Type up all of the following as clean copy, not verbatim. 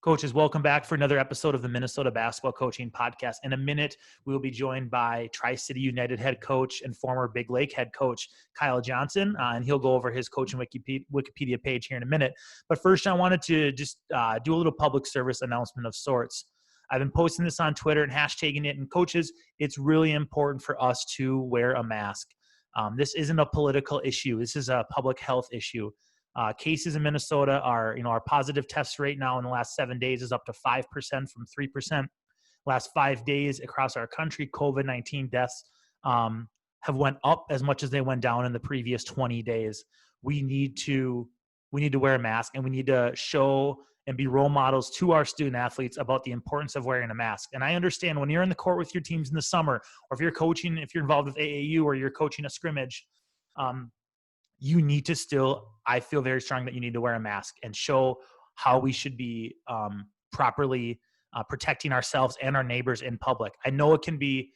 Coaches, welcome back for another episode of the Minnesota Basketball Coaching Podcast. In a minute, we will be joined by Tri-City United head coach and former Big Lake head coach, Kyle Johnson, and he'll go over his coaching Wikipedia page here in a minute. But first, I wanted to just do a little public service announcement of sorts. I've been posting this on Twitter and hashtagging it, and coaches, it's really important for us to wear a mask. This isn't a political issue. This is a public health issue. Cases in Minnesota our positive test rate now in the last 7 days is up to 5% from 3%. Last 5 days across our country, COVID-19 deaths have went up as much as they went down in the previous 20 days. We need to wear a mask, and we need to show and be role models to our student athletes about the importance of wearing a mask. And I understand when you're in the court with your teams in the summer, or if you're involved with AAU or you're coaching a scrimmage, you need to still, I feel very strong that you need to wear a mask and show how we should be properly protecting ourselves and our neighbors in public. I know it can be,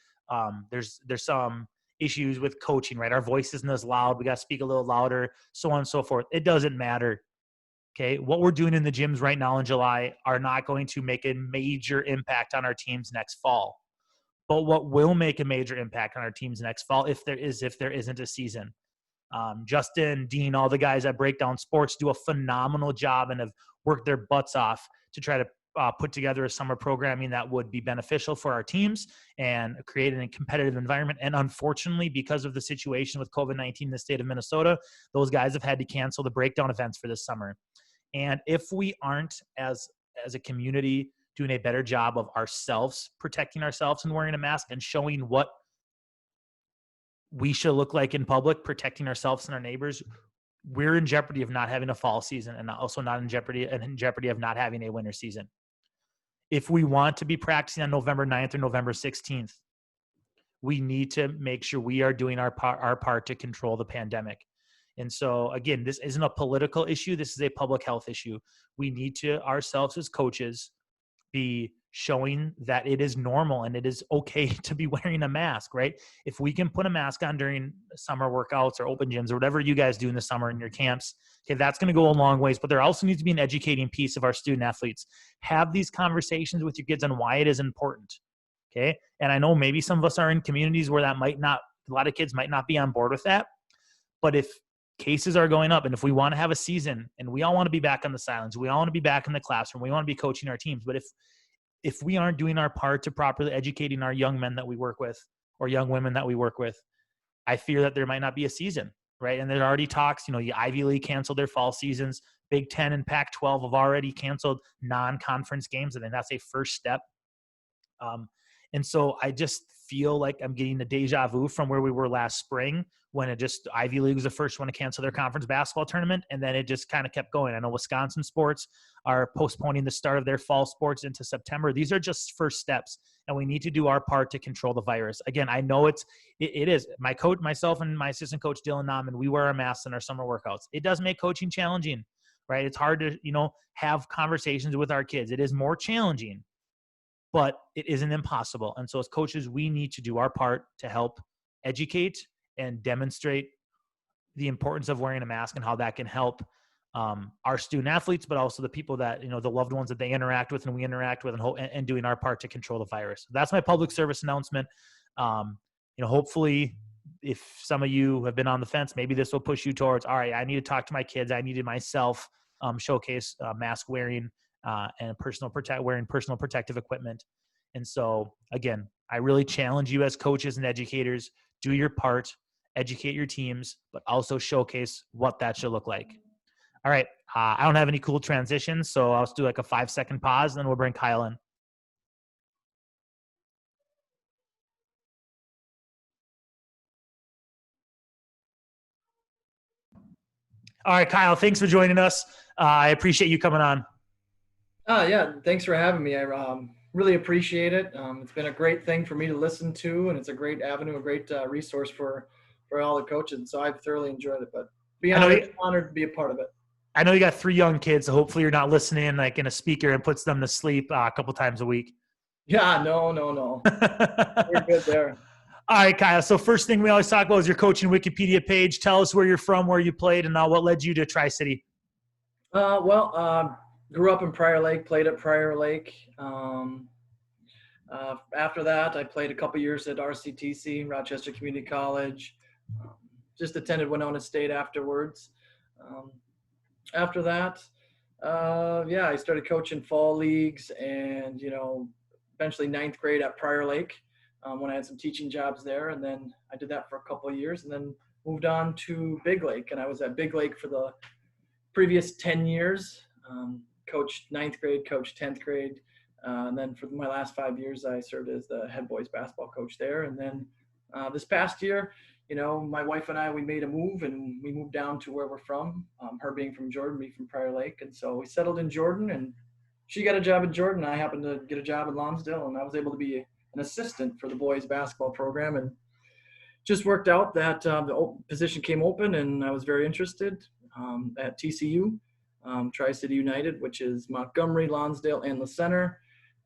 there's some issues with coaching, right? Our voice isn't as loud. We got to speak a little louder, so on and so forth. It doesn't matter. Okay. What we're doing in the gyms right now in July are not going to make a major impact on our teams next fall. But what will make a major impact on our teams next fall, if there isn't a season. Justin, Dean, all the guys at Breakdown Sports do a phenomenal job and have worked their butts off to try to put together a summer programming that would be beneficial for our teams and create a competitive environment. And unfortunately, because of the situation with COVID-19 in the state of Minnesota, those guys have had to cancel the Breakdown events for this summer. And if we aren't, as a community, doing a better job of ourselves, protecting ourselves and wearing a mask and showing what we should look like in public, protecting ourselves and our neighbors, we're in jeopardy of not having a fall season, and also not in jeopardy of not having a winter season. If we want to be practicing on November 9th or November 16th, we need to make sure we are doing our part to control the pandemic. And so again, this isn't a political issue. This is a public health issue. We need to ourselves as coaches be showing that it is normal and it is okay to be wearing a mask, right? If we can put a mask on during summer workouts or open gyms or whatever you guys do in the summer in your camps, okay, that's going to go a long ways. But there also needs to be an educating piece of our student athletes. Have these conversations with your kids on why it is important, okay? And I know maybe some of us are in communities where a lot of kids might not be on board with that. But if cases are going up, and if we want to have a season, and we all want to be back on the sidelines, we all want to be back in the classroom, we want to be coaching our teams, but if we aren't doing our part to properly educating our young men that we work with or young women that we work with, I fear that there might not be a season, right? And there are already talks, the Ivy League canceled their fall seasons. Big Ten and Pac-12 have already canceled non-conference games. I think that's a first step. And so I just feel like I'm getting a deja vu from where we were last spring when Ivy League was the first one to cancel their conference basketball tournament. And then it just kind of kept going. I know Wisconsin sports are postponing the start of their fall sports into September. These are just first steps, and we need to do our part to control the virus. Again, I know it is. My coach, myself, and my assistant coach, Dylan Nauman, we wear our masks in our summer workouts. It does make coaching challenging, right? It's hard to, have conversations with our kids. It is more challenging, but it isn't impossible. And so as coaches, we need to do our part to help educate and demonstrate the importance of wearing a mask and how that can help our student athletes, but also the people that, the loved ones that they interact with and we interact with, and doing our part to control the virus. That's my public service announcement. Hopefully if some of you have been on the fence, maybe this will push you towards, all right, I need to talk to my kids. I need to myself showcase mask wearing and wearing personal protective equipment. And so again, I really challenge you as coaches and educators, do your part, educate your teams, but also showcase what that should look like. All right. I don't have any cool transitions, so I'll just do like a 5-second pause, and then we'll bring Kyle in. All right, Kyle, thanks for joining us. I appreciate you coming on. Yeah, thanks for having me. I really appreciate it. It's been a great thing for me to listen to, and it's a great avenue, a great resource for all the coaches. So I've thoroughly enjoyed it, but honored to be a part of it. I know you got 3 young kids, so hopefully you're not listening like in a speaker and puts them to sleep a couple times a week. Yeah, no. You're good there. All right, Kyle. So first thing we always talk about is your coaching Wikipedia page. Tell us where you're from, where you played, and what led you to Tri-City. grew up in Prior Lake, played at Prior Lake. After that, I played a couple years at RCTC, Rochester Community College. Um, just attended Winona State afterwards. Um, After that, yeah, I started coaching fall leagues and, eventually ninth grade at Prior Lake when I had some teaching jobs there. And then I did that for a couple of years and then moved on to Big Lake. And I was at Big Lake for the previous 10 years. Coached ninth grade, coached 10th grade. And then for my last 5 years, I served as the head boys basketball coach there. And then this past year, my wife and I, we made a move and we moved down to where we're from, her being from Jordan, me from Prior Lake. And so we settled in Jordan and she got a job in Jordan. I happened to get a job in Lonsdale and I was able to be an assistant for the boys basketball program. And just worked out that the position came open and I was very interested at TCU, Tri-City United, which is Montgomery, Lonsdale, and the center.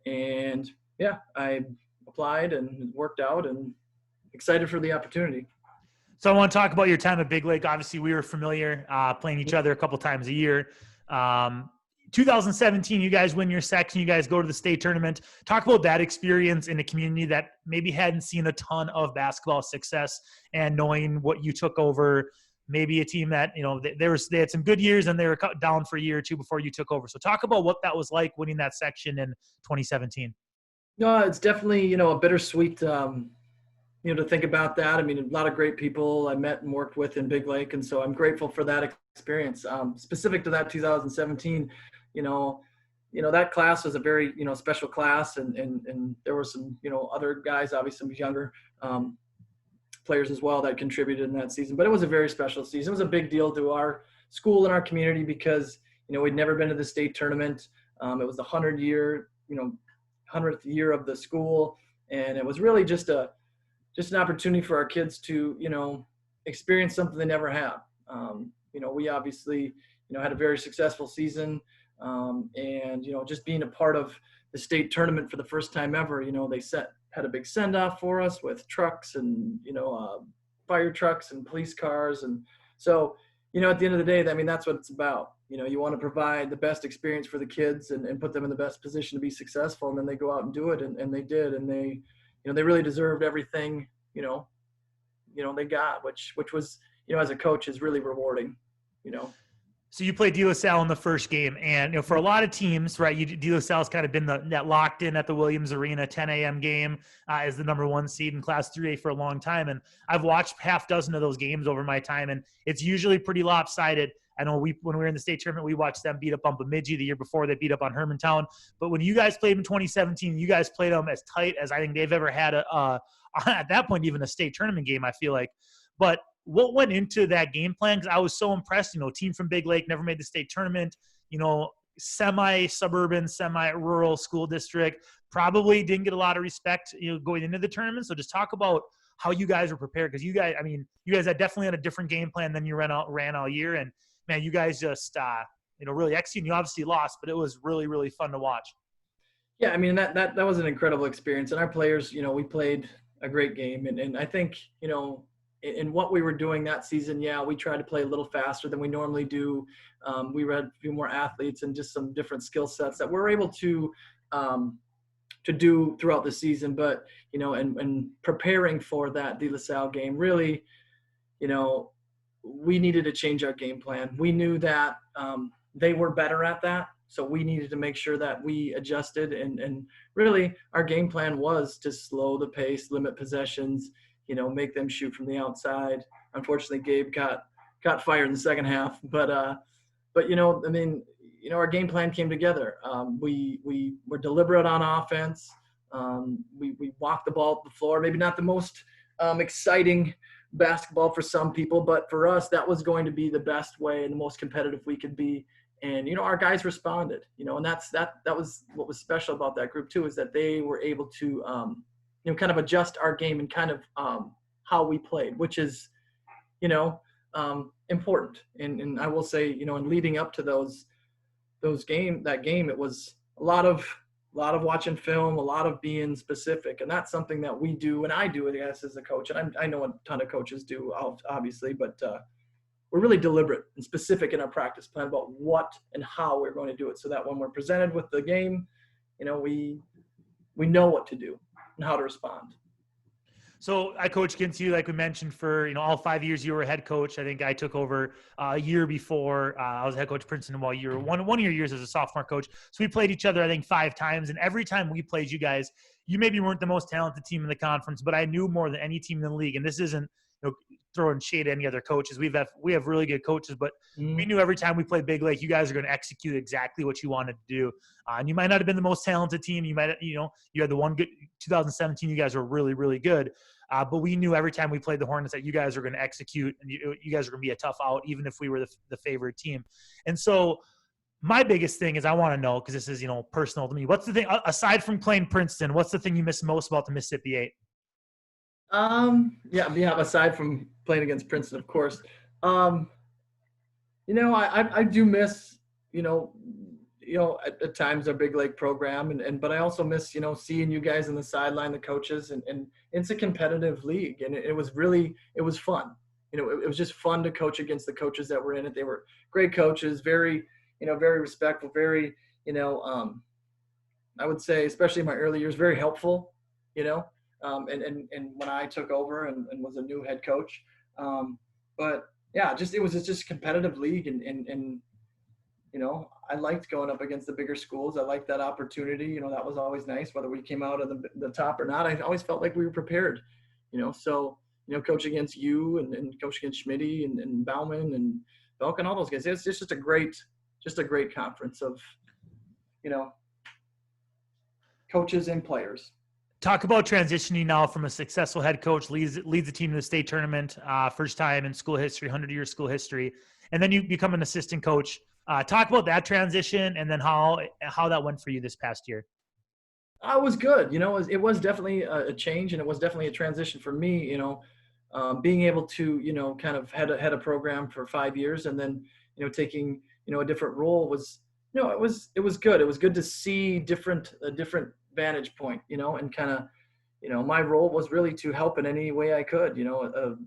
And yeah, I applied and it worked out and excited for the opportunity. So I want to talk about your time at Big Lake. Obviously, we were familiar, playing each other a couple times a year. 2017, you guys win your section. You guys go to the state tournament. Talk about that experience in a community that maybe hadn't seen a ton of basketball success and knowing what you took over, maybe a team that, they had some good years and they were cut down for a year or two before you took over. So talk about what that was like winning that section in 2017. No, it's definitely, a bittersweet, to think about that. I mean, a lot of great people I met and worked with in Big Lake. And so I'm grateful for that experience. Specific to that 2017, that class was a very, special class. And there were some, other guys, obviously some younger players as well that contributed in that season. But it was a very special season. It was a big deal to our school and our community because, we'd never been to the state tournament. It was the 100th year of the school. And it was really just an opportunity for our kids to, experience something they never had. We obviously, had a very successful season. And, just being a part of the state tournament for the first time ever, they had a big send off for us with trucks and, fire trucks and police cars. And so, at the end of the day, that's what it's about. You want to provide the best experience for the kids and put them in the best position to be successful. And then they go out and do it. And they did. And they really deserved everything, they got, which was, as a coach is really rewarding, So you played De La Salle in the first game, and for a lot of teams, right? De La Salle's kind of been that locked in at the Williams Arena 10 a.m. game as the number one seed in Class 3A for a long time, and I've watched half dozen of those games over my time, and it's usually pretty lopsided. I know when we were in the state tournament, we watched them beat up on Bemidji the year before. They beat up on Hermantown, but when you guys played in 2017, you guys played them as tight as I think they've ever had at that point, even a state tournament game. I feel like, but what went into that game plan? Because I was so impressed. Team from Big Lake, never made the state tournament. Semi-suburban, semi-rural school district. Probably didn't get a lot of respect, going into the tournament. So just talk about how you guys were prepared, because you guys had definitely had a different game plan than you ran all year. And man, you guys just really executed. You obviously lost, but it was really, really fun to watch. Yeah, that was an incredible experience, and our players, we played a great game, and I think in what we were doing that season, yeah, we tried to play a little faster than we normally do. We had a few more athletes and just some different skill sets that we're able to do throughout the season. But, and preparing for that De La Salle game, really, we needed to change our game plan. We knew that they were better at that. So we needed to make sure that we adjusted, and really our game plan was to slow the pace, limit possessions, make them shoot from the outside. Unfortunately, Gabe got fired in the second half, but our game plan came together. We were deliberate on offense. We walked the ball up the floor. Maybe not the most exciting basketball for some people, but for us, that was going to be the best way and the most competitive we could be. And, our guys responded, and that was what was special about that group too, is that they were able to, kind of adjust our game and kind of how we played, which is, important. And I will say, in leading up to that game, it was a lot of watching film, a lot of being specific. And that's something that we do. And I do, I guess, as a coach. And I know a ton of coaches do, obviously, but we're really deliberate and specific in our practice plan about what and how we're going to do it, so that when we're presented with the game, we know what to do and how to respond. So I coached against you, like we mentioned, for all 5 years you were a head coach. I think I took over a year before. I was head coach at Princeton while you were one of your years as a sophomore coach. So we played each other, I think, 5 times. And every time we played you guys, you maybe weren't the most talented team in the conference, but I knew more than any team in the league. And this isn't throwing shade at any other coaches. We have really good coaches, but we knew every time we played Big Lake, you guys are going to execute exactly what you wanted to do. And you might not have been the most talented team. You might, you had the one good 2017. You guys were really, really good. But we knew every time we played the Hornets that you guys were going to execute, and you guys were going to be a tough out, even if we were the favorite team. And so my biggest thing is I want to know, because this is, personal to me. What's the thing, aside from playing Princeton, what's the thing you miss most about the Mississippi 8? Yeah. Aside from playing against Princeton, of course. I do miss, at times our Big Lake program, but I also miss, seeing you guys on the sideline, the coaches, and it's a competitive league, and it was fun. It was just fun to coach against the coaches that were in it. They were great coaches, very, very respectful, very, I would say, especially in my early years, very helpful, and when I took over and was a new head coach. But yeah, it was just a competitive league, and I liked going up against the bigger schools. I liked that opportunity. That was always nice, whether we came out of the top or not. I always felt like we were prepared, so, coach against you and coach against Schmitty and Bauman and Belk and all those guys. It's just a great conference of, coaches and players. Talk about transitioning now from a successful head coach, leads the team to the state tournament, first time in school history, 100-year school history, and then you become an assistant coach. Talk about that transition, and then how that went for you this past year. It was good. It was definitely a change, and it was definitely a transition for me. Being able to kind of had a program for 5 years, and then taking a different role was it was good. It was good to see a different vantage point, and kind of my role was really to help in any way I could.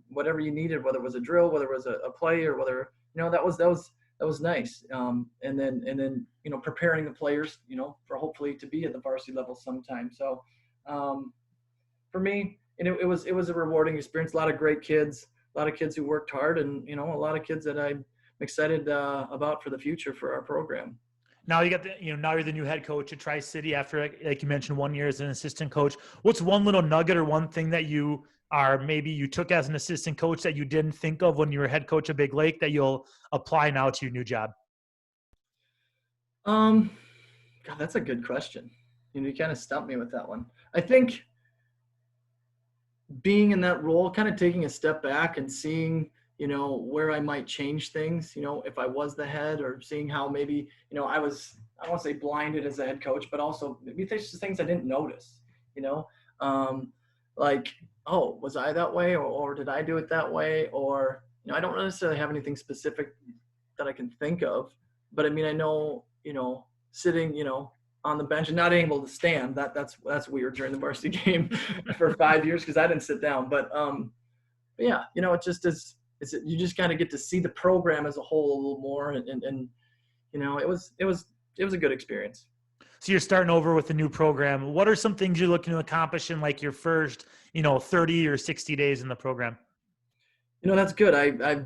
Whatever you needed, whether it was a drill, whether it was a play, or whether that was nice. And then preparing the players, for hopefully to be at the varsity level sometime. So for me, it was a rewarding experience. A lot of great kids, a lot of kids who worked hard, and a lot of kids that I'm excited about for the future for our program. Now you got now you're the new head coach at Tri-City after, like you mentioned, 1 year as an assistant coach. What's one little nugget or one thing that you took as an assistant coach that you didn't think of when you were head coach at Big Lake that you'll apply now to your new job? God, that's a good question. You kind of stumped me with that one. I think being in that role, kind of taking a step back and seeing, where I might change things, if I was the head, or seeing how maybe, I don't want to say blinded as a head coach, but also maybe there's just things I didn't notice, like, oh, was I that way, or did I do it that way? Or, I don't necessarily have anything specific that I can think of, but I mean, I know, sitting, on the bench and not able to stand, that's weird during the varsity game for 5 years, because I didn't sit down. But yeah, it just is. You just kind of get to see the program as a whole a little more, and it was a good experience. So you're starting over with a new program. What are some things you're looking to accomplish in like your first, 30 or 60 days in the program? That's good. I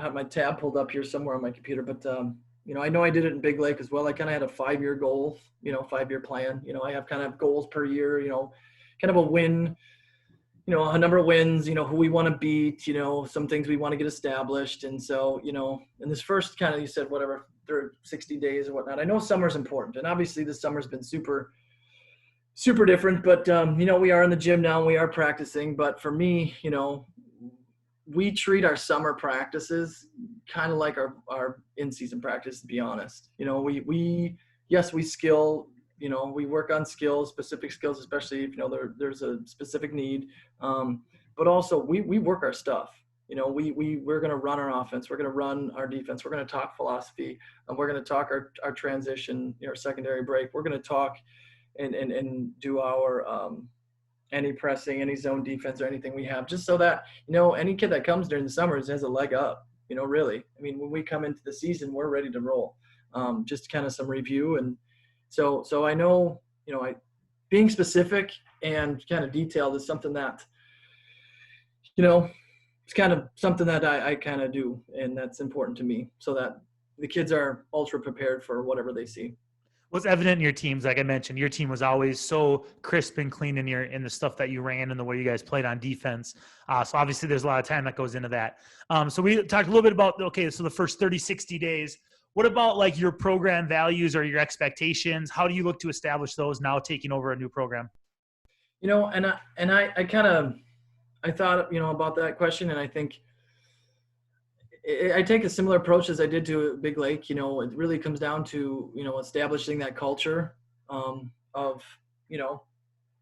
have my tab pulled up here somewhere on my computer, but I know I did it in Big Lake as well. I kind of had a 5-year goal, 5-year plan. I have kind of goals per year, kind of a win, a number of wins, who we want to beat, some things we want to get established. And so, in this first kind of, you said, whatever, 60 days or whatnot, I know summer's important. And obviously this summer's been super, super different, but, we are in the gym now and we are practicing. But for me, we treat our summer practices kind of like our in-season practice, to be honest. We skill, we work on skills, specific skills, especially if, there's a specific need. But also we work our stuff. We're going to run our offense. We're going to run our defense. We're going to talk philosophy. And we're going to talk our transition, our secondary break. We're going to talk and do our any pressing, any zone defense, or anything we have, just so that, any kid that comes during the summers has a leg up. really. I mean, when we come into the season, we're ready to roll. Just kind of some review. And so I know, being specific and kind of detailed is something that, it's kind of something that I kind of do, and that's important to me, so that the kids are ultra prepared for whatever they see. What's evident in your teams, like I mentioned, your team was always so crisp and clean in the stuff that you ran and the way you guys played on defense. So obviously there's a lot of time that goes into that. So we talked a little bit about, okay, so the first 30, 60 days. What about like your program values or your expectations? How do you look to establish those now taking over a new program? I thought, about that question, and I think I take a similar approach as I did to Big Lake. It really comes down to, establishing that culture of,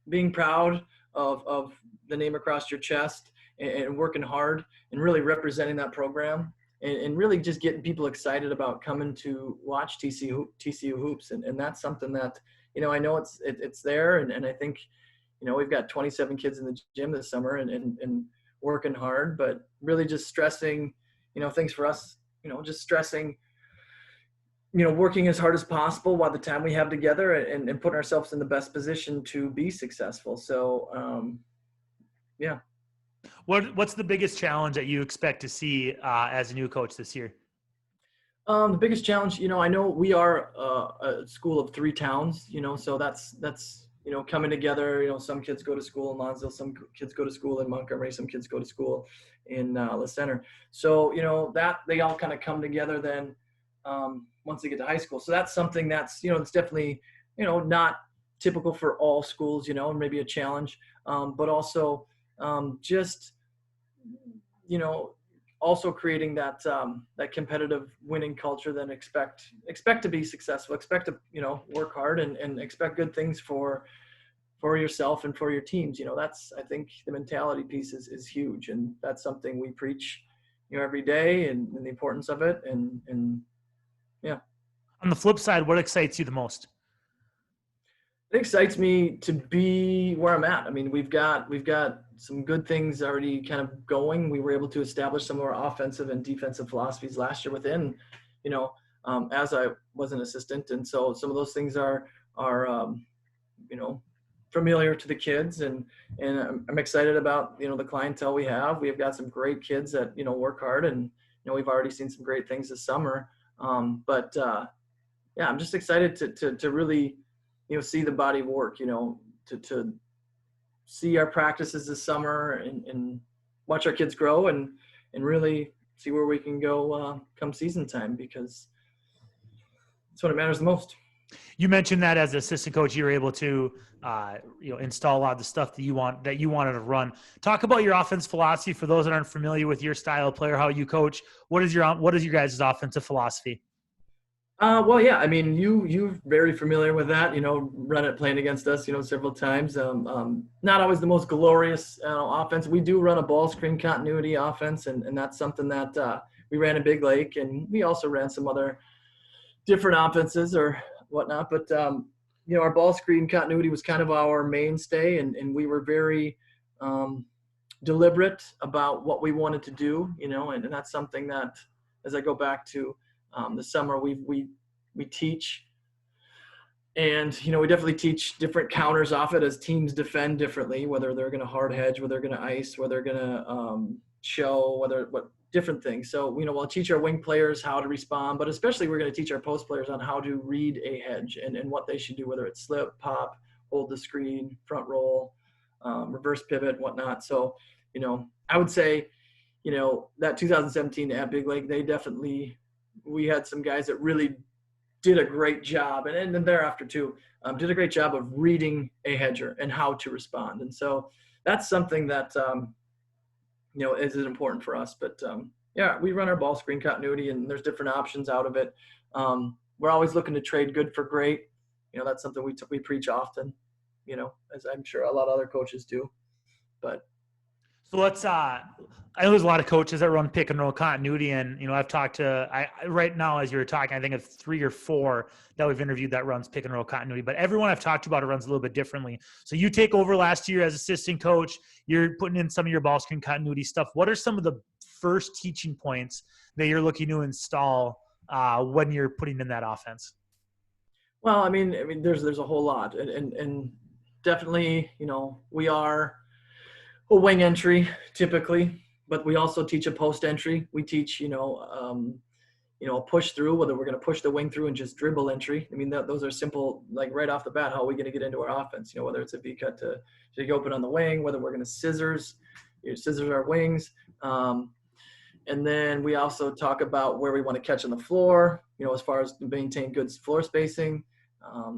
being proud of the name across your chest, and working hard and really representing that program, and really just getting people excited about coming to watch TCU hoops. And that's something that, I know it's there. And I think, we've got 27 kids in the gym this summer and working hard, but really just stressing, things for us, just stressing, working as hard as possible while the time we have together, and putting ourselves in the best position to be successful. So, yeah. What's the biggest challenge that you expect to see as a new coach this year? The biggest challenge, I know we are a school of 3 towns, so that's coming together. Some kids go to school in Lonsdale, some kids go to school in Montgomery, some kids go to school in La Center. So, that they all kind of come together then once they get to high school. So that's something that's, it's definitely, not typical for all schools, maybe a challenge, but also just, also creating that competitive winning culture, then expect to be successful, expect to, work hard and expect good things for yourself and for your teams. That's, I think the mentality piece is huge. And that's something we preach, every day, and the importance of it. And yeah. On the flip side, what excites you the most? It excites me to be where I'm at. I mean, we've got some good things already kind of going. We were able to establish some of our offensive and defensive philosophies last year within, as I was an assistant. And so some of those things are familiar to the kids, and I'm excited about, the clientele we have. We have got some great kids that, work hard, and, we've already seen some great things this summer. Yeah, I'm just excited to really, see the body of work, to see our practices this summer, and watch our kids grow, and really see where we can go come season time, because that's what it matters the most. You mentioned that as an assistant coach, you were able to, install a lot of the stuff that you wanted to run. Talk about your offense philosophy for those that aren't familiar with your style of player, how you coach. What is your guys' offensive philosophy? Well, yeah, I mean, you're very familiar with that, playing against us, several times. Not always the most glorious offense. We do run a ball screen continuity offense, and that's something that we ran in Big Lake, and we also ran some other different offenses or whatnot. But, our ball screen continuity was kind of our mainstay, and we were very deliberate about what we wanted to do, and that's something that, as I go back to the summer, we teach, and we definitely teach different counters off it as teams defend differently, whether they're going to hard hedge, whether they're going to ice, whether they're going to show, what different things. So we'll teach our wing players how to respond, but especially we're going to teach our post players on how to read a hedge and what they should do, whether it's slip, pop, hold the screen, front roll, reverse pivot, whatnot. So I would say that 2017 at Big Lake, we had some guys that really did a great job, and then thereafter too, did a great job of reading a hedger and how to respond. And so that's something that, is important for us. But yeah, we run our ball screen continuity, and there's different options out of it. We're always looking to trade good for great. That's something we preach often, as I'm sure a lot of other coaches do. But so let's I know there's a lot of coaches that run pick and roll continuity, and I've talked to right now as you were talking, I think of 3 or 4 that we've interviewed that runs pick and roll continuity. But everyone I've talked about, it runs a little bit differently. So you take over last year as assistant coach. You're putting in some of your ball screen continuity stuff. What are some of the first teaching points that you're looking to install when you're putting in that offense? Well, I mean, there's a whole lot, and definitely, we are a wing entry typically, but we also teach a post entry. We teach, a push through, whether we're going to push the wing through and just dribble entry. I mean, those are simple, like right off the bat, how are we going to get into our offense? Whether it's a V cut to open on the wing, whether we're going to scissors our wings. And then we also talk about where we want to catch on the floor, as far as maintain good floor spacing.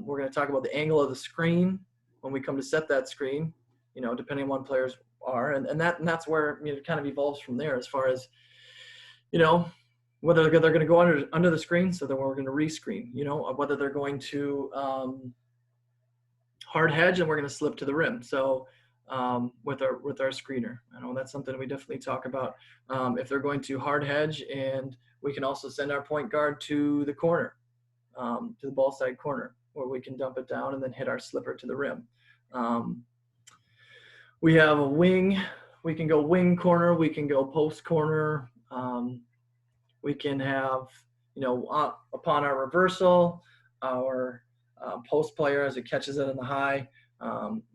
We're going to talk about the angle of the screen when we come to set that screen, depending on what players are. And that's where it kind of evolves from there as far as, whether they're going to go under the screen, so then we're going to rescreen, whether they're going to hard hedge and we're going to slip to the rim. So with our screener, I know that's something we definitely talk about. If they're going to hard hedge, and we can also send our point guard to the corner, to the ball side corner, where we can dump it down and then hit our slipper to the rim. We have a wing. We can go wing corner. We can go post corner. We can have, upon our reversal, our post player, as it catches it in the high,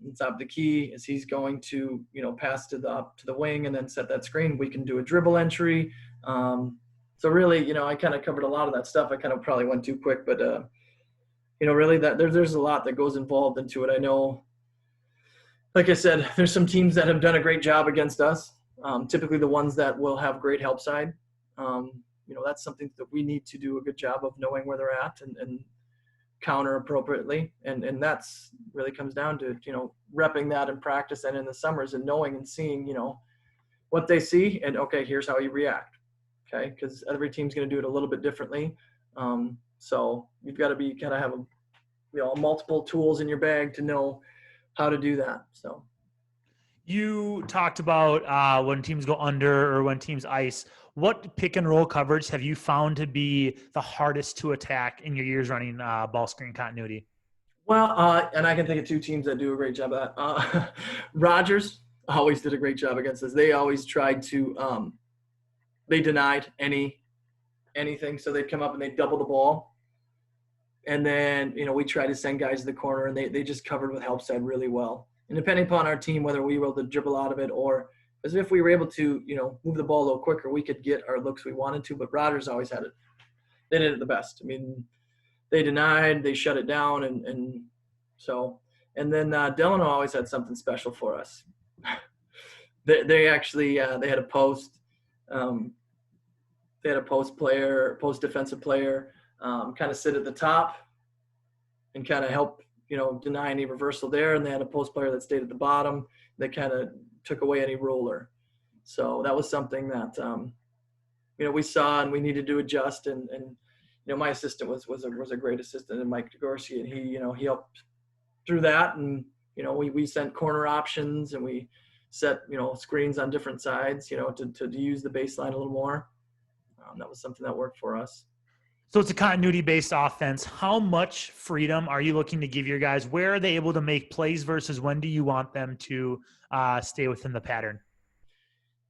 it's up the key as he's going to, pass to the wing and then set that screen. We can do a dribble entry. So really, I kind of covered a lot of that stuff. I kind of probably went too quick, but really that there's a lot that goes involved into it. I know, like I said, there's some teams that have done a great job against us. Typically the ones that will have great help side. That's something that we need to do a good job of knowing where they're at and counter appropriately. And that's really comes down to, repping that in practice and in the summers and knowing and seeing, what they see and, okay, here's how you react. Okay. Cause every team's going to do it a little bit differently. So you've got to kind of have multiple tools in your bag to know how to do that. So. You talked about when teams go under or when teams ice. What pick and roll coverage have you found to be the hardest to attack in your years running ball screen continuity? Well, and I can think of two teams that do a great job of that. Rogers always did a great job against us. They always tried to they denied anything. So they'd come up and they'd double the ball. And then, we tried to send guys to the corner, and they just covered with help side really well. And depending upon our team, whether we were able to dribble out of it or as if we were able to, move the ball a little quicker, we could get our looks we wanted to. But Rogers always had it. They did it the best. I mean, they denied, they shut it down. And then Delano always had something special for us. They actually, they had a post. They had a post defensive player, kind of sit at the top and kind of help, deny any reversal there. And they had a post player that stayed at the bottom that kind of took away any roller. So that was something that, we saw and we needed to adjust. And my assistant was a great assistant, and Mike DeGorsi, and he helped through that. And, we sent corner options and we set, screens on different sides, to use the baseline a little more. That was something that worked for us. So it's a continuity-based offense. How much freedom are you looking to give your guys? Where are they able to make plays versus when do you want them to stay within the pattern?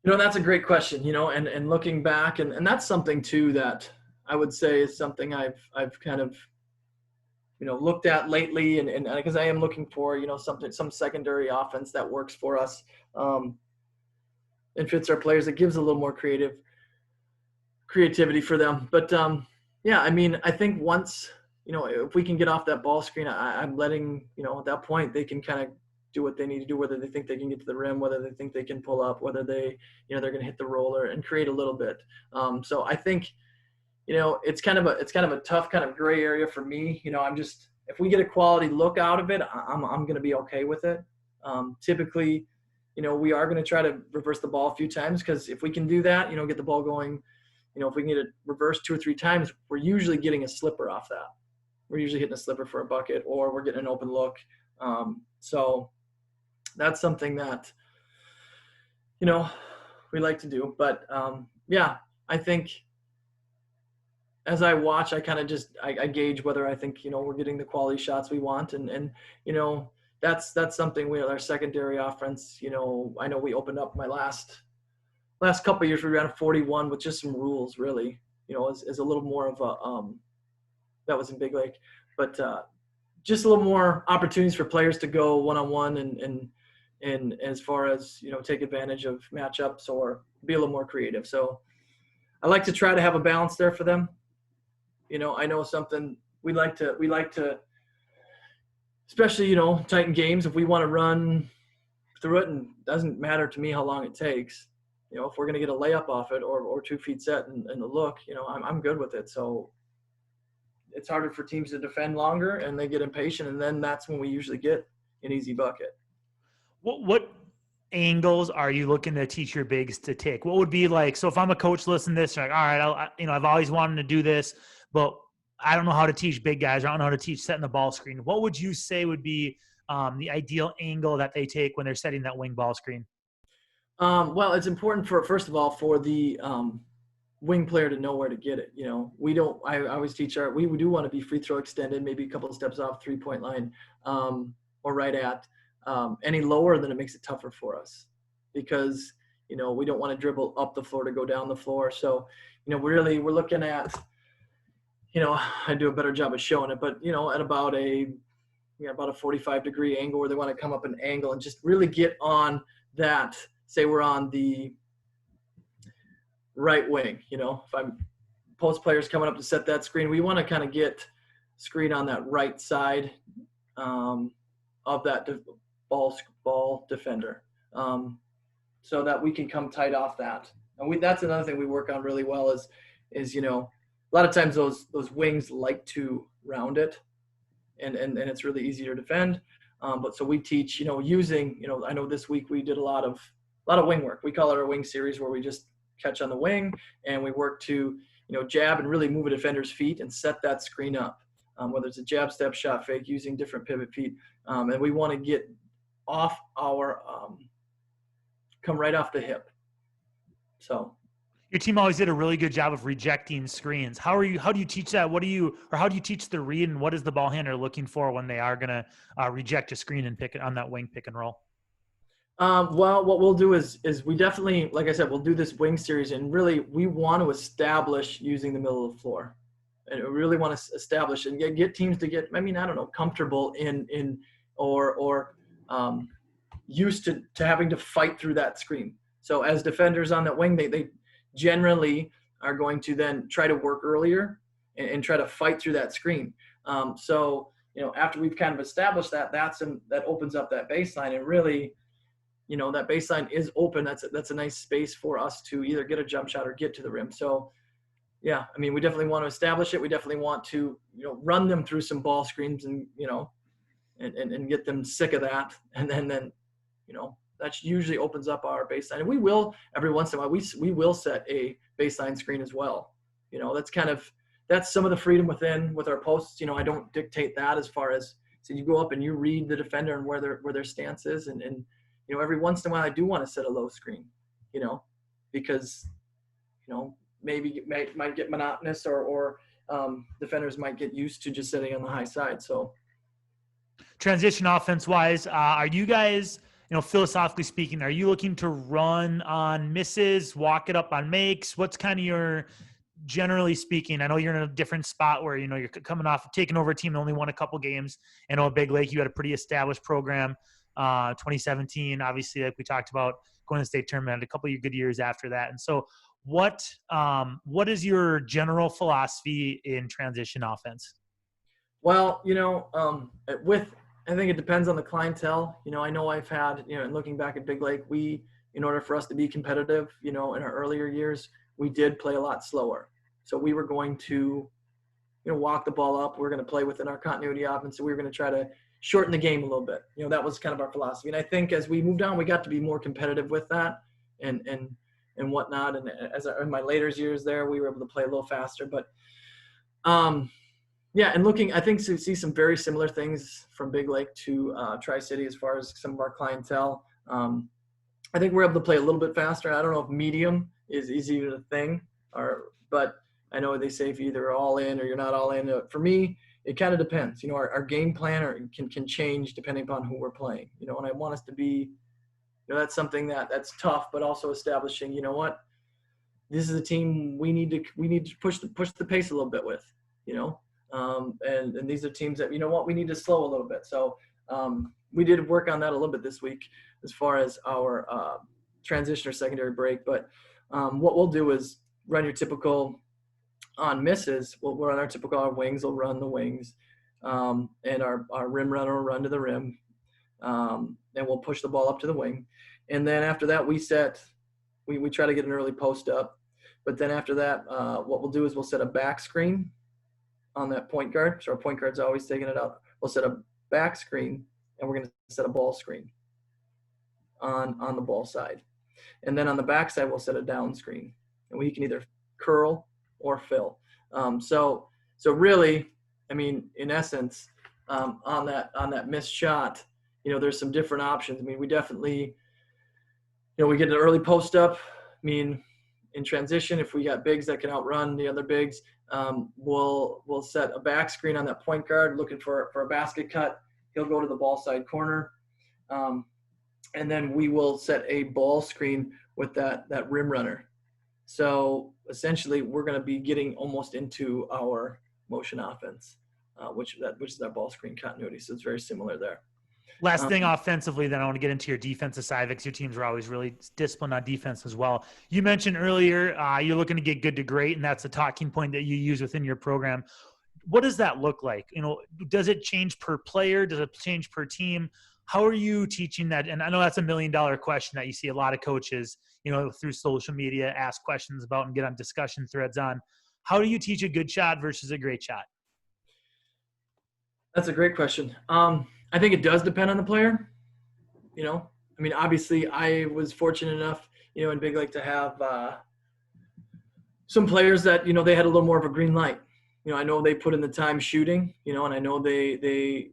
That's a great question, and looking back, and that's something too that I would say is something I've kind of, looked at lately, and because I am looking for, some secondary offense that works for us and fits our players. It gives a little more creativity for them. But yeah, I think once, if we can get off that ball screen, I'm letting, at that point they can kind of do what they need to do, whether they think they can get to the rim, whether they think they can pull up, whether they, they're going to hit the roller and create a little bit. So I think, it's kind of a tough kind of gray area for me. If we get a quality look out of it, I'm going to be okay with it. Typically, we are going to try to reverse the ball a few times, because if we can do that, get the ball going, if we can get it reversed 2 or 3 times, we're usually getting a slipper off that. We're usually hitting a slipper for a bucket, or we're getting an open look. So that's something that, we like to do. But yeah, I think as I watch, I kind of just, I gauge whether I think, we're getting the quality shots we want. And that's something with our secondary offense. I know we opened up my last last couple of years we ran a 41 with just some rules, really. As a little more of a that was in Big Lake, but just a little more opportunities for players to go one-on-one and as far as take advantage of matchups or be a little more creative. So I like to try to have a balance there for them. I know something we like to especially tighten games. If we want to run through it, and it doesn't matter to me how long it takes. If we're going to get a layup off it or 2 feet set and the look, I'm good with it. So it's harder for teams to defend longer and they get impatient, and then that's when we usually get an easy bucket. What angles are you looking to teach your bigs to take? What would be like, so if I'm a coach listening to this, like, all right, I've always wanted to do this, but I don't know how to teach big guys. I don't know how to teach setting the ball screen. What would you say would be the ideal angle that they take when they're setting that wing ball screen? Well, it's important first of all, for the wing player to know where to get it. I always teach we do want to be free throw extended, maybe a couple of steps off 3-point line, or right at. Any lower, then it makes it tougher for us because, we don't want to dribble up the floor to go down the floor. So, we're looking at, I do a better job of showing it, but, at about a 45-degree angle where they want to come up an angle and just really get on that. Say we're on the right wing, if I'm post players coming up to set that screen, we want to kind of get screen on that right side of that ball defender, so that we can come tight off that. And that's another thing we work on really well is a lot of times those wings like to round it, and it's really easy to defend. But so we teach, using, I know this week we did a lot of wing work. We call it our wing series, where we just catch on the wing and we work to, jab and really move a defender's feet and set that screen up, whether it's a jab, step, shot, fake, using different pivot feet. And we want to get off our come right off the hip. So your team always did a really good job of rejecting screens. How do you teach that? How do you teach the read, and what is the ball handler looking for when they are going to reject a screen and pick it on that wing pick and roll? Well, what we'll do is we definitely, like I said, we'll do this wing series, and really we want to establish using the middle of the floor, and we really want to establish and get teams to get, comfortable in or used to having to fight through that screen. So as defenders on that wing, they generally are going to then try to work earlier and try to fight through that screen. So after we've kind of established that, that opens up that baseline, and really, that baseline is open. That's a nice space for us to either get a jump shot or get to the rim. So, yeah, we definitely want to establish it. We definitely want to, run them through some ball screens and, and get them sick of that. And then, that usually opens up our baseline. And we will, every once in a while, we will set a baseline screen as well. That's some of the freedom with our posts. I don't dictate that as far as, so you go up and you read the defender and where their stance is. And every once in a while I do want to set a low screen, because, maybe it might get monotonous or defenders might get used to just sitting on the high side. So transition offense wise, are you guys, philosophically speaking, are you looking to run on misses, walk it up on makes? What's kind of your, generally speaking, I know you're in a different spot where, you're coming off taking over a team that only won a couple games. I know at Big Lake, you had a pretty established program. 2017, obviously, like we talked about, going to the state tournament, a couple of good years after that. And so what is your general philosophy in transition offense? Well, I think it depends on the clientele. I know I've had, and looking back at Big Lake, in order for us to be competitive, in our earlier years, we did play a lot slower. So we were going to, walk the ball up. We're going to play within our continuity offense. So we were going to try to shorten the game a little bit. That was kind of our philosophy. And I think as we moved on, we got to be more competitive with that and whatnot. And in my later years there, we were able to play a little faster. But yeah, and looking, I think to see some very similar things from Big Lake to Tri-City as far as some of our clientele. I think we're able to play a little bit faster. I don't know if medium is even a thing, but I know they say if you're either all in or you're not all in. For me, it kind of depends. Our game plan can change depending upon who we're playing. And I want us to be, that's something that's tough, but also establishing, what, this is a team we need to push the pace a little bit with, and these are teams that, what, we need to slow a little bit. So we did work on that a little bit this week as far as our transition or secondary break. But what we'll do is run your typical on misses. We'll run our typical, our wings will run the wings, and our rim runner will run to the rim, and we'll push the ball up to the wing. And then after that, we try to get an early post up. But then after that, what we'll do is we'll set a back screen on that point guard. So our point guard's always taking it out. We'll set a back screen, and we're going to set a ball screen on the ball side. And then on the back side, we'll set a down screen. And we can either curl or fill. So really, I mean, in essence, on that missed shot, there's some different options. I mean, we definitely, we get an early post up. I mean, in transition, if we got bigs that can outrun the other bigs, we'll set a back screen on that point guard looking for a basket cut. He'll go to the ball side corner. And then we will set a ball screen with that rim runner. So essentially, we're going to be getting almost into our motion offense, which is our ball screen continuity. So it's very similar there. Last thing offensively, then I want to get into your defensive side because your teams are always really disciplined on defense as well. You mentioned earlier you're looking to get good to great, and that's a talking point that you use within your program. What does that look like? Does it change per player? Does it change per team? How are you teaching that? And I know that's $1 million question that you see a lot of coaches, through social media ask questions about and get on discussion threads on. How do you teach a good shot versus a great shot? That's a great question. I think it does depend on the player. I mean, obviously I was fortunate enough, in Big Lake to have some players that, they had a little more of a green light. I know they put in the time shooting, and I know they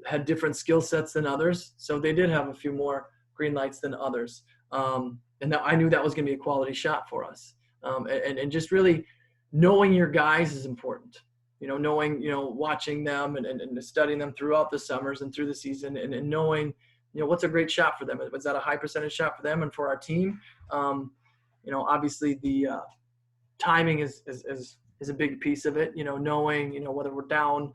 had different skill sets than others. So they did have a few more green lights than others. And I knew that was going to be a quality shot for us. And just really knowing your guys is important. Knowing, watching them and studying them throughout the summers and through the season and knowing, what's a great shot for them. Was that a high percentage shot for them and for our team? Obviously the timing is a big piece of it, knowing, whether we're down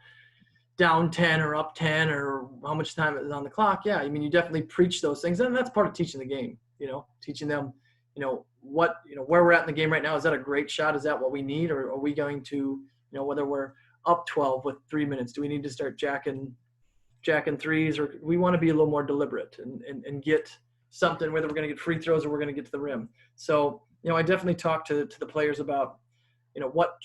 10 or up 10 or how much time is on the clock. Yeah. I mean, you definitely preach those things, and that's part of teaching the game, teaching them, where we're at in the game right now. Is that a great shot? Is that what we need? Or are we going to, whether we're up 12 with 3 minutes, do we need to start jacking threes, or we want to be a little more deliberate and get something, whether we're going to get free throws or we're going to get to the rim. So, I definitely talk to the players about, what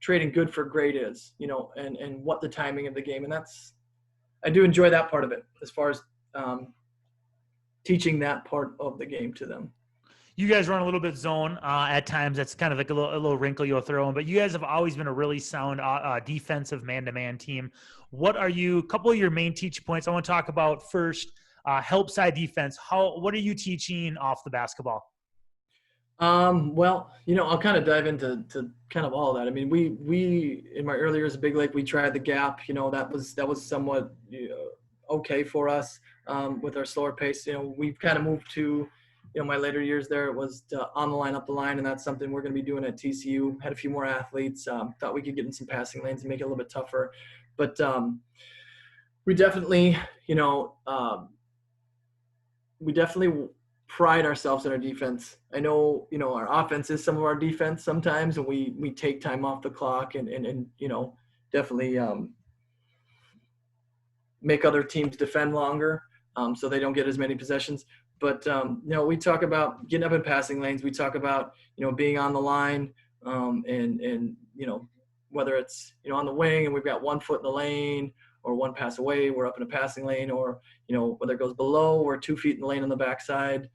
trading good for great is, and what the timing of the game. And I do enjoy that part of it as far as teaching that part of the game to them. You guys run a little bit zone at times. That's kind of like a little wrinkle you'll throw in, but you guys have always been a really sound defensive man-to-man team. What are a couple of your main teaching points? I want to talk about first, help side defense. What are you teaching off the basketball? Well, I'll kind of dive into kind of all of that. I mean, we in my early years at Big Lake, we tried the gap, that was somewhat okay for us, with our slower pace. We've kind of moved to, my later years there, it was on the line, up the line, and that's something we're going to be doing at TCU. Had a few more athletes, thought we could get in some passing lanes and make it a little bit tougher. But we definitely, pride ourselves in our defense. I know, our offense is some of our defense sometimes, and we take time off the clock and definitely make other teams defend longer, so they don't get as many possessions. But, we talk about getting up in passing lanes. We talk about, being on the line, and whether it's, on the wing and we've got 1 foot in the lane, or 1 pass away, we're up in a passing lane, or, whether it goes below, we're 2 feet in the lane on the backside.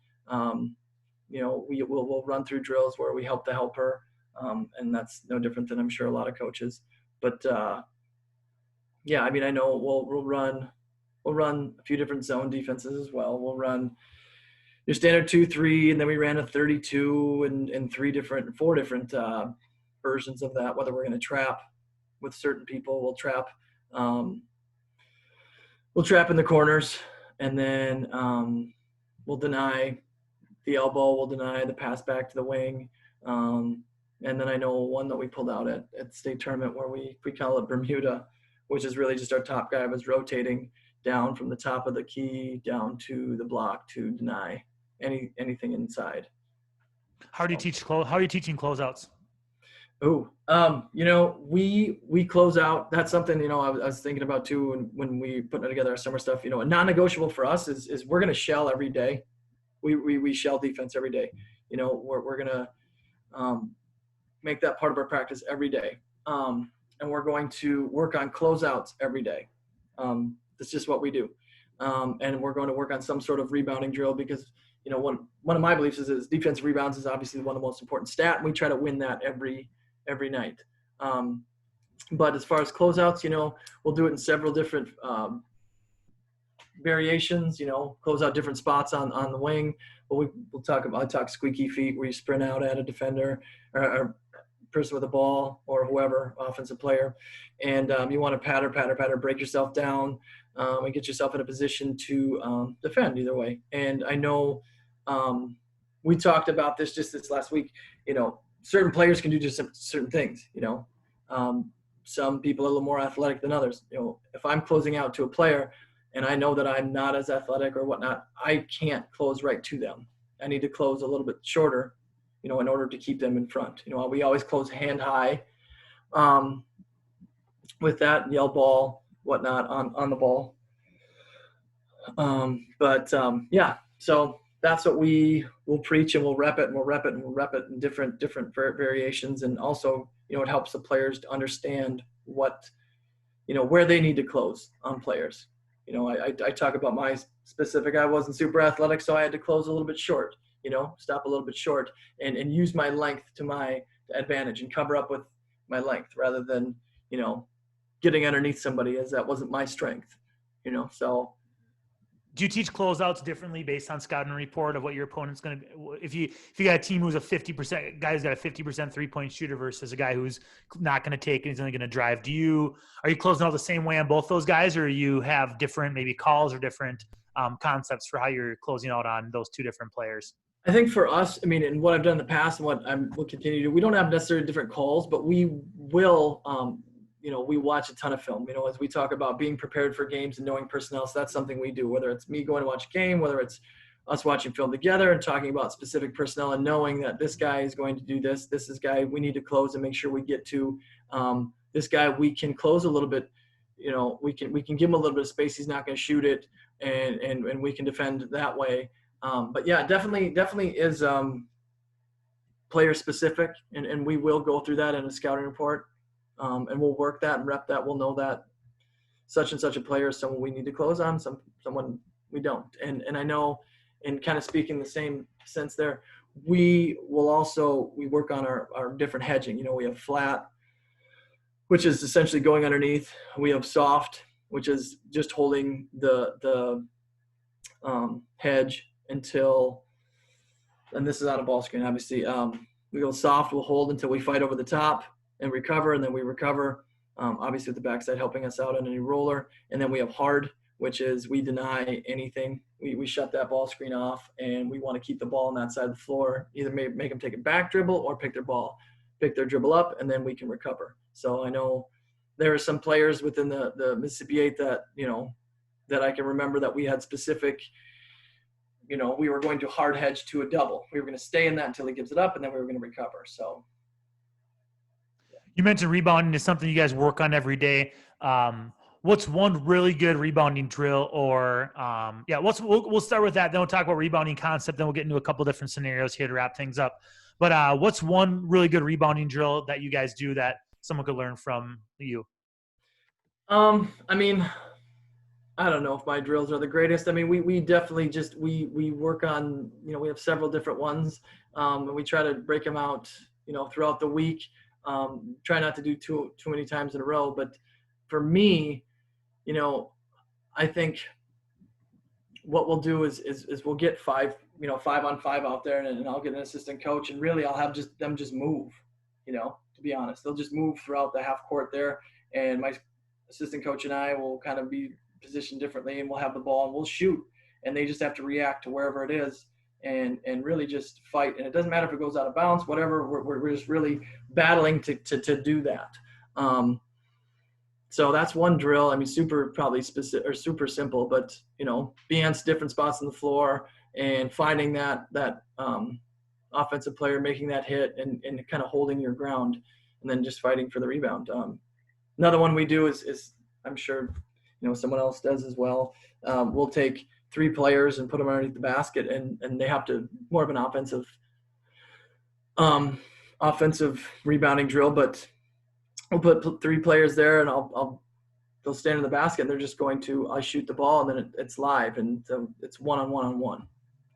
We'll run through drills where we help the helper. And that's no different than I'm sure a lot of coaches. But, yeah, I mean, I know we'll run a few different zone defenses as well. We'll run your standard 2-3, and then we ran a 32 and 4 different versions of that. Whether we're going to trap with certain people, we'll trap in the corners, and then will deny the elbow, will deny the pass back to the wing. And then I know one that we pulled out at state tournament where we call it Bermuda, which is really just our top guy was rotating down from the top of the key down to the block to deny anything inside. How do you teach How are you teaching closeouts? We close out. That's something, I was thinking about too when we put together our summer stuff. A non-negotiable for us is we're going to shell every day. We shell defense every day. We're going to make that part of our practice every day. And we're going to work on closeouts every day. That's just what we do. And we're going to work on some sort of rebounding drill because, one of my beliefs is defensive rebounds is obviously one of the most important stat. And we try to win that every night. But as far as closeouts, we'll do it in several different variations, close out different spots on the wing. But I'll talk squeaky feet where you sprint out at a defender or person with the ball or whoever, offensive player. And you want to patter, break yourself down and get yourself in a position to defend either way. And I know we talked about this just this last week, certain players can do just certain things, some people are a little more athletic than others. If I'm closing out to a player and I know that I'm not as athletic or whatnot, I can't close right to them. I need to close a little bit shorter, in order to keep them in front. We always close hand high with that, yell ball, whatnot on the ball. So that's what we will preach, and we'll rep it in different variations. And also, it helps the players to understand what, where they need to close on players. I talk about my specific, I wasn't super athletic, so I had to close a little bit short, stop a little bit short and use my length to my advantage and cover up with my length rather than, getting underneath somebody, as that wasn't my strength, so. Do you teach closeouts differently based on scouting report of what your opponent's going to be? If you got a team who's a 50% guy who's got a 50% 3-point shooter versus a guy who's not going to take and he's only going to drive, are you closing out the same way on both those guys, or you have different maybe calls or different concepts for how you're closing out on those two different players? I think for us, and what I've done in the past and what I will continue to do, we don't have necessarily different calls, but we will we watch a ton of film, as we talk about being prepared for games and knowing personnel. So that's something we do, whether it's me going to watch a game, whether it's us watching film together and talking about specific personnel and knowing that this guy is going to do this. This is guy we need to close and make sure we get to this guy. We can close a little bit, we can give him a little bit of space. He's not going to shoot it and we can defend that way. But yeah, definitely is player specific, and we will go through that in a scouting report. And we'll work that and rep that. We'll know that such and such a player is someone we need to close on, someone we don't. And I know, and kind of speaking the same sense there, we work on our different hedging. We have flat, which is essentially going underneath. We have soft, which is just holding the hedge until, and this is on a ball screen, obviously. We go soft, we'll hold until we fight over the top and recover, and then we recover, obviously with the backside helping us out on any roller. And then we have hard, which is we deny anything. We shut that ball screen off, and we want to keep the ball on that side of the floor, either make them take a back dribble or pick their dribble up, and then we can recover. So I know there are some players within the Mississippi 8 that, that I can remember that we had specific, we were going to hard hedge to a double. We were going to stay in that until he gives it up, and then we were going to recover. So. You mentioned rebounding is something you guys work on every day. What's one really good rebounding drill, or we'll start with that. Then we'll talk about rebounding concept. Then we'll get into a couple different scenarios here to wrap things up. But what's one really good rebounding drill that you guys do that someone could learn from you? I don't know if my drills are the greatest. We definitely we work on, we have several different ones, and we try to break them out, throughout the week. Try not to do too many times in a row. But for me, I think what we'll do is we'll get 5 on 5 out there, and I'll get an assistant coach, and really I'll have them move, to be honest. They'll just move throughout the half court there, and my assistant coach and I will kind of be positioned differently, and we'll have the ball and we'll shoot. and they just have to react to wherever it is and really just fight. And it doesn't matter if it goes out of bounds, whatever. We're just really battling to do that. So that's one drill. I mean, super probably specific or super simple, but being on different spots on the floor and finding that offensive player, making that hit and kind of holding your ground, and then just fighting for the rebound. Another one we do is I'm sure someone else does as well. We'll take 3 players and put them underneath the basket, and they have to more of an offensive rebounding drill, but we'll put 3 players there, and they'll stand in the basket, and they're just going to I shoot the ball, and then it's live, and so it's one-on-one.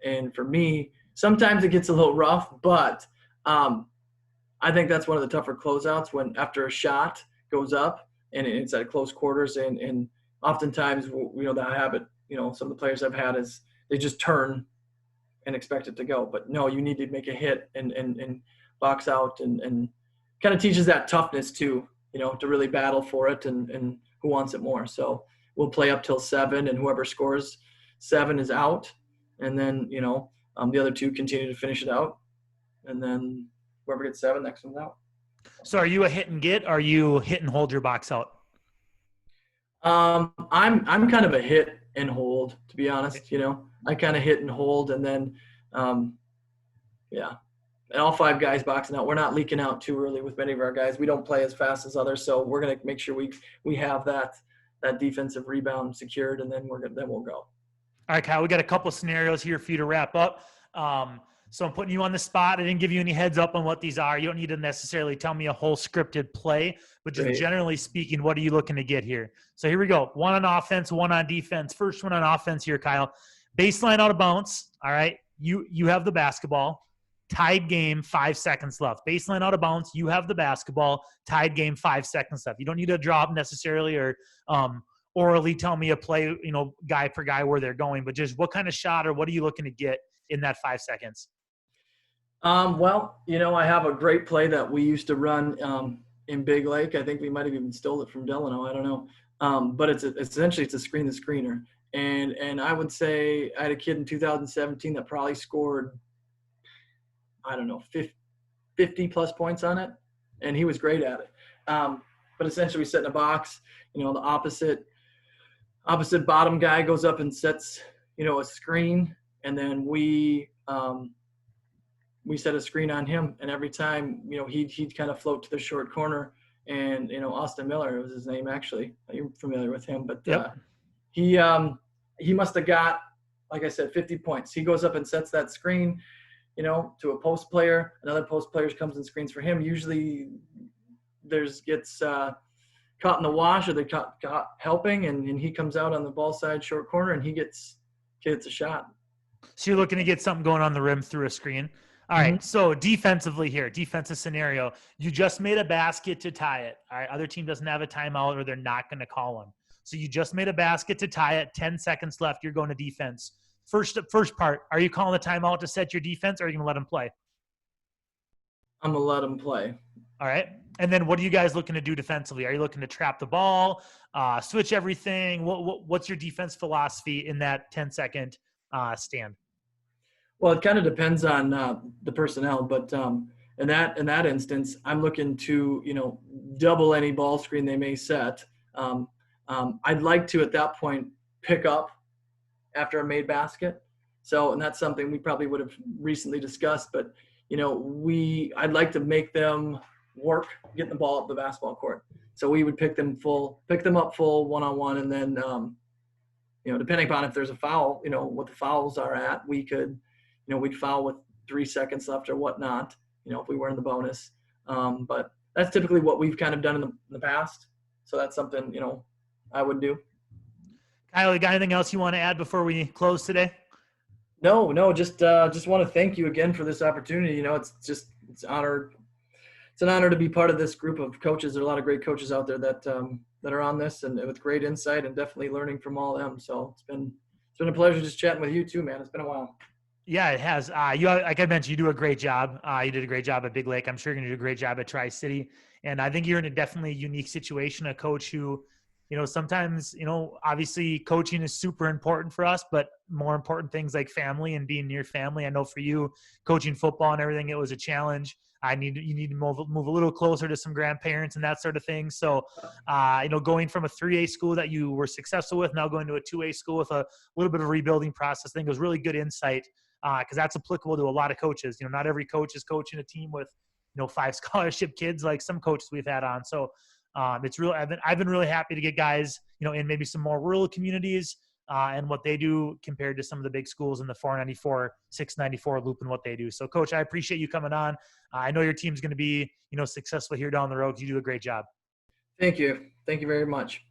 And for me, sometimes it gets a little rough, but I think that's one of the tougher closeouts when after a shot goes up and it's at close quarters, and oftentimes that habit some of the players I've had is they just turn and expect it to go, but no, you need to make a hit and box out and kind of teaches that toughness too, to really battle for it and who wants it more. So we'll play up till 7, and whoever scores 7 is out, and then the other 2 continue to finish it out, and then whoever gets 7, next one's out. So are you a hit and get? Or are you hit and hold your box out? I'm kind of a hit and hold, to be honest. I kind of hit and hold, and then and all 5 guys boxing out. We're not leaking out too early with many of our guys. We don't play as fast as others, so we're gonna make sure we have that defensive rebound secured, and then we'll go. All right, Kyle, we got a couple scenarios here for you to wrap up. So I'm putting you on the spot. I didn't give you any heads up on what these are. You don't need to necessarily tell me a whole scripted play, but just generally speaking, what are you looking to get here? So here we go. 1 on offense, 1 on defense. First one on offense here, Kyle. Baseline out of bounds. All right. You have the basketball. Tied game, 5 seconds left. Baseline out of bounds. You have the basketball. Tied game, 5 seconds left. You don't need to drop necessarily or orally tell me a play, guy per guy where they're going, but just what kind of shot or what are you looking to get in that 5 seconds? Well, I have a great play that we used to run in Big Lake. I think we might have even stole it from Delano. I don't know. But it's essentially a screen the screener. And I would say I had a kid in 2017 that probably scored, I don't know, 50 plus points on it. And he was great at it. But essentially we set in a box, the opposite bottom guy goes up and sets, a screen. And then we set a screen on him, and every time, he'd kind of float to the short corner, and Austin Miller was his name actually. You're familiar with him, but yep. He must have got, like I said, 50 points. He goes up and sets that screen, to a post player. Another post player comes and screens for him. Usually, gets caught in the wash, or they caught helping, and he comes out on the ball side short corner, and he gets a shot. So you're looking to get something going on the rim through a screen. All right. So defensively here, defensive scenario, you just made a basket to tie it. All right. Other team doesn't have a timeout, or they're not going to call one. So you just made a basket to tie it. 10 seconds left. You're going to defense. First part, are you calling the timeout to set your defense, or are you going to let them play? I'm going to let them play. All right. And then what are you guys looking to do defensively? Are you looking to trap the ball, switch everything? What's your defense philosophy in that 10-second stand? Well, it kind of depends on the personnel, but in that instance, I'm looking to double any ball screen they may set. I'd like to at that point pick up after a made basket. So, and that's something we probably would have recently discussed, but I'd like to make them work getting the ball up the basketball court. So we would pick them up full one-on-one, and then depending upon if there's a foul, what the fouls are at, we could. We'd foul with 3 seconds left or whatnot, if we were in the bonus. But that's typically what we've kind of done in the past. So that's something, I would do. Kyle, you got anything else you want to add before we close today? No, just want to thank you again for this opportunity. It's an honor to be part of this group of coaches. There are a lot of great coaches out there that are on this and with great insight, and definitely learning from all of them. So it's been a pleasure just chatting with you too, man. It's been a while. Yeah, it has. Like I mentioned, you do a great job. You did a great job at Big Lake. I'm sure you're going to do a great job at Tri-City. And I think you're in a definitely unique situation, a coach who sometimes, obviously coaching is super important for us, but more important things like family and being near family. I know for you, coaching football and everything, it was a challenge. You need to move a little closer to some grandparents and that sort of thing. So, going from a 3A school that you were successful with, now going to a 2A school with a little bit of a rebuilding process, I think it was really good insight, because that's applicable to a lot of coaches. Not every coach is coaching a team with, 5 scholarship kids like some coaches we've had on. So, it's real. I've been really happy to get guys, in maybe some more rural communities, and what they do compared to some of the big schools in the 494, 694 loop and what they do. So, Coach, I appreciate you coming on. I know your team's going to be, successful here down the road. You do a great job. Thank you. Thank you very much.